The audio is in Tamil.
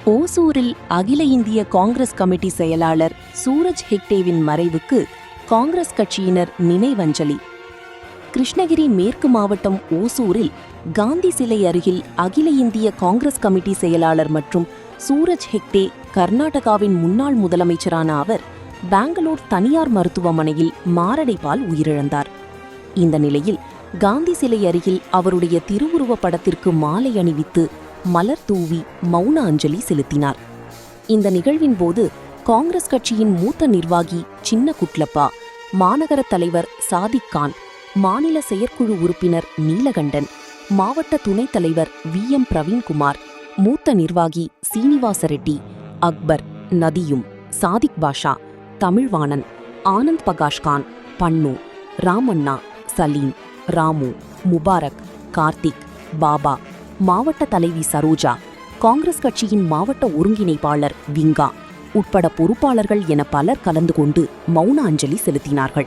ஓசூரில் அகில இந்திய காங்கிரஸ் கமிட்டி செயலாளர் சூரஜ் ஹெக்டேவின் மறைவுக்கு காங்கிரஸ் கட்சியினர் நினைவஞ்சலி. கிருஷ்ணகிரி மேற்கு மாவட்டம் ஓசூரில் காந்தி சிலை அருகில் அகில இந்திய காங்கிரஸ் கமிட்டி செயலாளர் மற்றும் சூரஜ் ஹெக்டே கர்நாடகாவின் முன்னாள் முதலமைச்சரான அவர் பெங்களூர் தனியார் மருத்துவமனையில் மாரடைப்பால் உயிரிழந்தார். இந்த நிலையில் காந்தி சிலை அருகில் அவருடைய திருவுருவப் படத்திற்கு மாலை அணிவித்து மலர் தூவி மௌன அஞ்சலி செலுத்தினார். இந்த நிகழ்வின் போது காங்கிரஸ் கட்சியின் மூத்த நிர்வாகி சின்ன குட்லப்பா, மாநகர தலைவர் சாதிக் கான், மாநில செயற்குழு உறுப்பினர் நீலகண்டன், மாவட்ட துணைத் தலைவர் VM பிரவீன்குமார், மூத்த நிர்வாகி சீனிவாச ரெட்டி, அக்பர், நதியும், சாதிக் பாஷா, தமிழ்வாணன், ஆனந்த் பகாஷ்கான், பன்னு, ராமண்ணா, சலீம், ராமு, முபாரக், கார்த்திக், பாபா, மாவட்ட தலைவி சரோஜா, காங்கிரஸ் கட்சியின் மாவட்ட ஒருங்கிணைப்பாளர் விங்கா உட்பட பொறுப்பாளர்கள் என பலர் கலந்து கொண்டு மௌன அஞ்சலி செலுத்தினார்கள்.